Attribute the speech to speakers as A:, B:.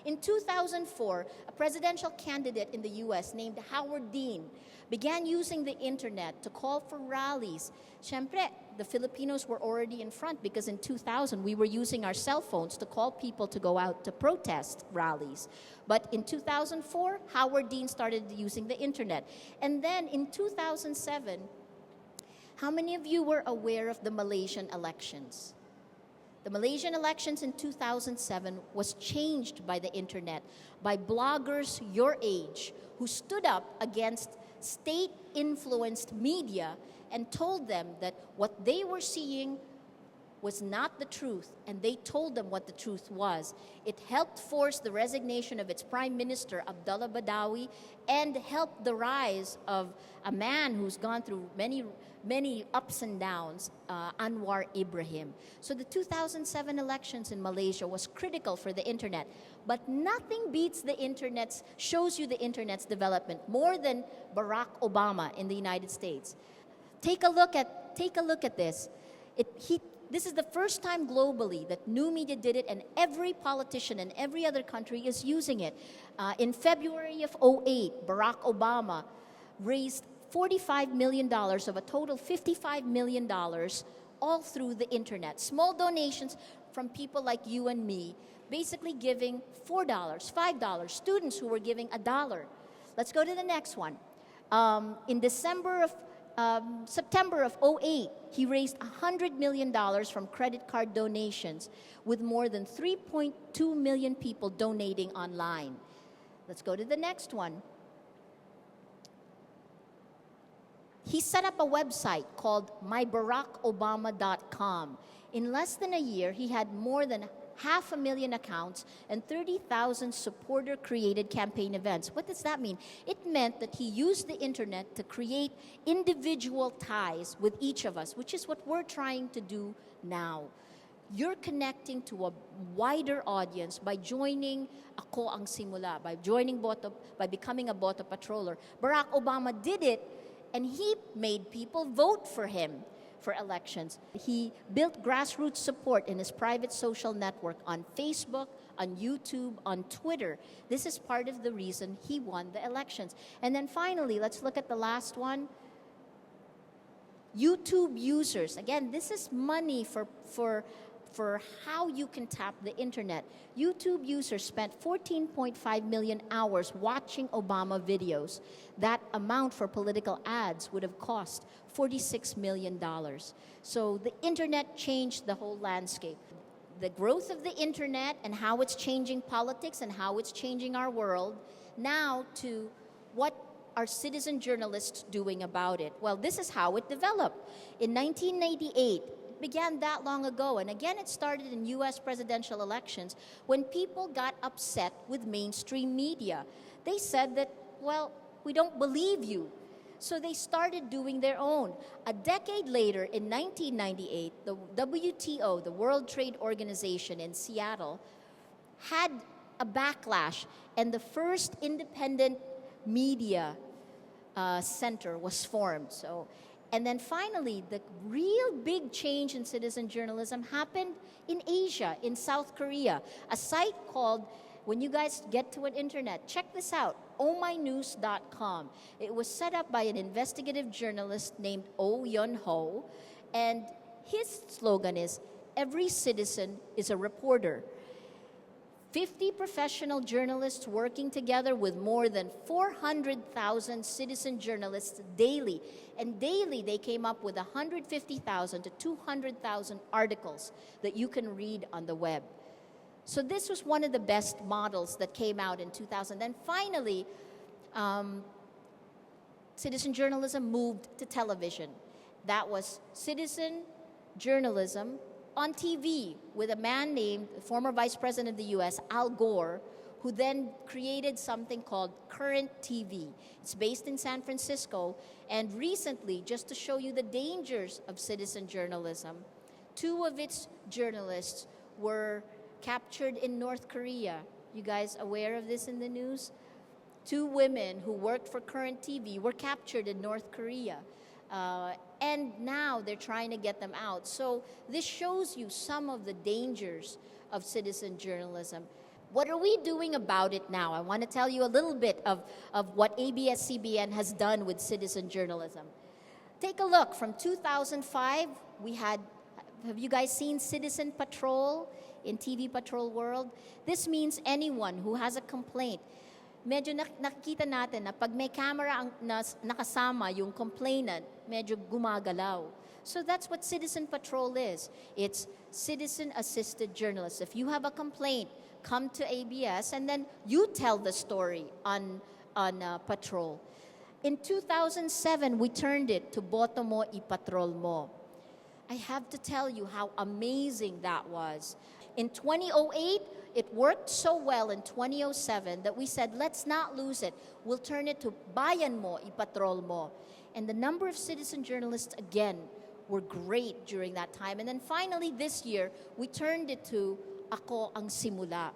A: In 2004, a presidential candidate in the US named Howard Dean began using the internet to call for rallies. Siyempre, the Filipinos were already in front because in 2000 we were using our cell phones to call people to go out to protest rallies. But in 2004, Howard Dean started using the internet. And then in 2007, how many of you were aware of the Malaysian elections? The Malaysian elections in 2007 was changed by the internet, by bloggers your age who stood up against state-influenced media and told them that what they were seeing was not the truth, and they told them what the truth was. It helped force the resignation of its Prime Minister, Abdullah Badawi, and helped the rise of a man who's gone through many ups and downs, Anwar Ibrahim. So the 2007 elections in Malaysia was critical for the internet, but nothing beats shows you the internet's development more than Barack Obama in the United States. Take a look at this. This is the first time globally that new media did it, and every politician in every other country is using it. In February of 2008, Barack Obama raised $45 million of a total $55 million all through the internet. Small donations from people like you and me, basically giving $4, $5, students who were giving $1. Let's go to the next one. In September of 2008, he raised $100 million from credit card donations, with more than 3.2 million people donating online. Let's go to the next one. He set up a website called mybarackobama.com. In less than a year, he had more than 500,000 accounts and 30,000 supporter-created campaign events. What does that mean? It meant that he used the internet to create individual ties with each of us, which is what we're trying to do now. You're connecting to a wider audience by joining Ako Ang Simula, by becoming a Boto Patroller. Barack Obama did it, and he made people vote for him for elections. He built grassroots support in his private social network on Facebook, on YouTube, on Twitter. This is part of the reason he won the elections. And then finally, let's look at the last one. YouTube users. Again, this is money for how you can tap the internet. YouTube users spent 14.5 million hours watching Obama videos. That amount for political ads would have cost $46 million. So the internet changed the whole landscape. The growth of the internet and how it's changing politics and how it's changing our world. Now to what are citizen journalists doing about it? Well, this is how it developed. In 1998, began that long ago, and again it started in US presidential elections when people got upset with mainstream media. They said that, well, we don't believe you. So they started doing their own. A decade later, in 1998, the WTO, the World Trade Organization in Seattle, had a backlash, and the first independent media center was formed. And then finally, the real big change in citizen journalism happened in Asia, in South Korea. A site called, when you guys get to an internet, check this out, omynews.com. It was set up by an investigative journalist named Oh Yun-ho, and his slogan is, "Every citizen is a reporter." 50 professional journalists working together with more than 400,000 citizen journalists daily. And daily, they came up with 150,000 to 200,000 articles that you can read on the web. So this was one of the best models that came out in 2000. Then finally, citizen journalism moved to television. That was citizen journalism on TV with a man named former Vice President of the US, Al Gore, who then created something called Current TV. It's based in San Francisco, and recently, just to show you the dangers of citizen journalism, 2 of its journalists were captured in North Korea. You guys aware of this in the news? 2 women who worked for Current TV were captured in North Korea. And now they're trying to get them out. So this shows you some of the dangers of citizen journalism. What are we doing about it now? I want to tell you a little bit of what ABS-CBN has done with citizen journalism. Take a look. From 2005, we had, have you guys seen Citizen Patrol in TV Patrol World? This means anyone who has a complaint. Medyo nakikita natin na pag may camera ang nakasama yung complainant, medyo gumagalaw. So that's what Citizen Patrol is. It's citizen-assisted journalists. If you have a complaint, come to ABS and then you tell the story on patrol. In 2007, we turned it to Boto Mo, Ipatrol Mo. I have to tell you how amazing that was. In 2008, it worked so well in 2007 that we said, let's not lose it. We'll turn it to Bayan Mo, Ipatrol Mo. And the number of citizen journalists, again, were great during that time. And then finally this year, we turned it to Ako ang Simula.